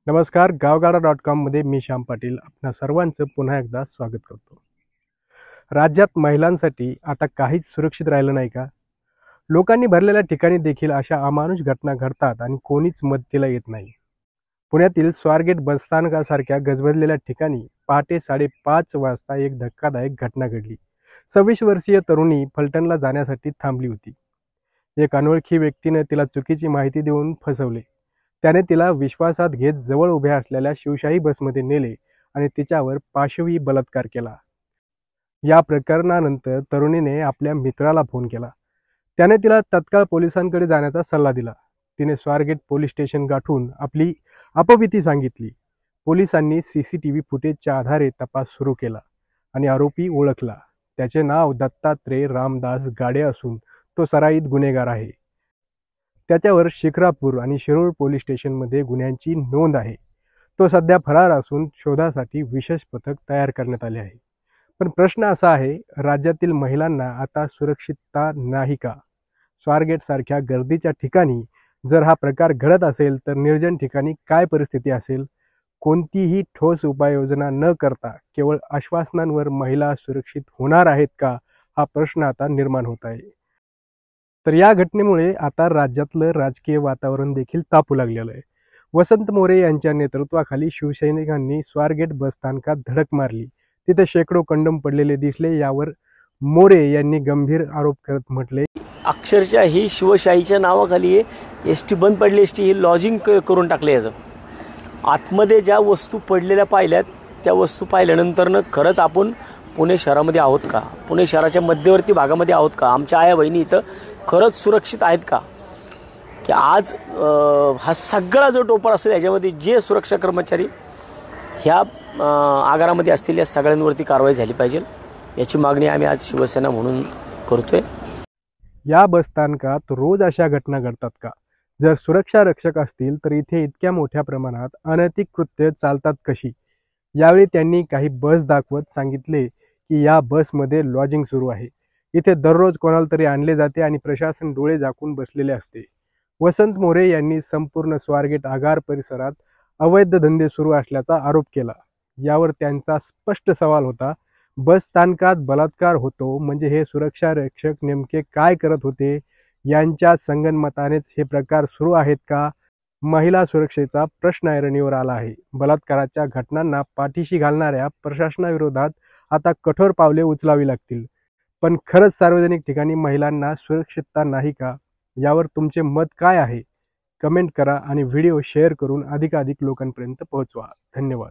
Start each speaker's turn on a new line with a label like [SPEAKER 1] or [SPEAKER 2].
[SPEAKER 1] नमस्कार. गावगाडा.com मध्ये मी श्याम पाटील आपणा सर्वांचं पुन्हा एकदा स्वागत करतो. राज्यात महिलांसाठी आता काहीच सुरक्षित राहिलं नाही का? लोकांनी भरलेल्या ठिकाणी देखील अशा अमानुष घटना घडतात आणि कोणीच मदतीला येत नाही. पुण्यातील स्वारगेट बसस्थानकासारख्या गजबजलेल्या ठिकाणी पहाटे 5:30 वाजता एक धक्कादायक घटना घडली. 26 वर्षीय तरुणी फलटणला जाण्यासाठी थांबली होती. एक अनोळखी व्यक्तीने तिला चुकीची माहिती देऊन फसवले. त्याने तिला विश्वासात घेत जवळ उभ्या असलेल्या शिवशाही बसमध्ये नेले आणि तिच्यावर पाशवी बलात्कार केला. या प्रकरणानंतर तरुणीने आपल्या मित्राला फोन केला. त्याने तिला तत्काळ पोलिसांकडे जाण्याचा सल्ला दिला. तिने स्वारगेट पोलीस स्टेशन गाठून आपली अपभीती सांगितली. पोलिसांनी CCTV फुटेजच्या आधारे तपास सुरू केला आणि आरोपी ओळखला. त्याचे नाव दत्तात्रय रामदास गाडे असून तो सराईत गुन्हेगार आहे. त्याच्यावर शिक्रापूर आणि शिरूर पोलीस स्टेशनमध्ये गुन्ह्यांची नोंद आहे. तो सध्या फरार असून शोधासाठी विशेष पथक तयार करण्यात आले आहे. पण प्रश्न असा आहे, राज्यातील महिलांना आता सुरक्षितता नाही का? स्वारगेटसारख्या गर्दीच्या ठिकाणी जर हा प्रकार घडत असेल तर निर्जन ठिकाणी काय परिस्थिती असेल? कोणतीही ठोस उपाययोजना न करता केवळ आश्वासनांवर महिला सुरक्षित होणार आहेत का, हा प्रश्न आता निर्माण होत आहे. तर या घटनेमुळे आता राज्यातलं राजकीय वातावरण देखील तापू लागलेलं आहे. वसंत मोरे यांच्या नेतृत्वाखाली शिवसैनिकांनी स्वारगेट बसस्थानकात धडक मारली. तिथे शेकडो कंडम पडलेले दिसले. यावर मोरे यांनी गंभीर आरोप करत म्हटले,
[SPEAKER 2] अक्षरशः ही शिवशाहीच्या नावाखाली ST बंद पडली. ST ही लॉजिंग करून टाकले. याचं आतमध्ये ज्या वस्तू पडलेल्या पाहिल्यात त्या वस्तू पाहिल्यानंतरनं खरंच आपण पुणे शहरामध्ये आहोत का? पुणे शहराच्या मध्यवर्ती भागामध्ये आहोत का? आमच्या आया बहिणी इथं खरंच सुरक्षित आहेत का? की आज हा सगळा जो टोपर असेल याच्यामध्ये जे सुरक्षा कर्मचारी ह्या आगारामध्ये असतील या सगळ्यांवरती कारवाई झाली पाहिजे, याची मागणी आम्ही आज शिवसेना म्हणून करतोय.
[SPEAKER 1] या बसस्थानकात रोज अशा घटना घडतात का? जर सुरक्षा रक्षक असतील तर इथे इतक्या मोठ्या प्रमाणात अनैतिक कृत्य चालतात कशी? यावेळी त्यांनी काही बस दाखवत सांगितले की या बसमध्ये लॉजिंग सुरू आहे. इथे दररोज कोणाला तरी आणले जाते आणि प्रशासन डोळे झाकून बसलेले असते. वसंत मोरे यांनी संपूर्ण स्वारगेट आगार परिसरात अवैध धंदे सुरू असल्याचा आरोप केला. यावर त्यांचा स्पष्ट सवाल होता, बस स्थानकात बलात्कार होतो म्हणजे हे सुरक्षा रक्षक नेमके काय करत होते? यांच्या संगनमतानेच हे प्रकार सुरू आहेत का? महिला सुरक्षेचा प्रश्न ऐरणीवर आला आहे. बलात्काराच्या घटनांना पाठीशी घालणाऱ्या प्रशासनाविरोधात आता कठोर पावले उचलावी लागतील. पण खरंच सार्वजनिक ठिकाणी महिलांना सुरक्षितता नाही का? यावर तुमचे मत काय आहे? कमेंट करा आणि व्हिडिओ शेअर करून अधिकाधिक लोकांपर्यंत पोहोचवा. धन्यवाद.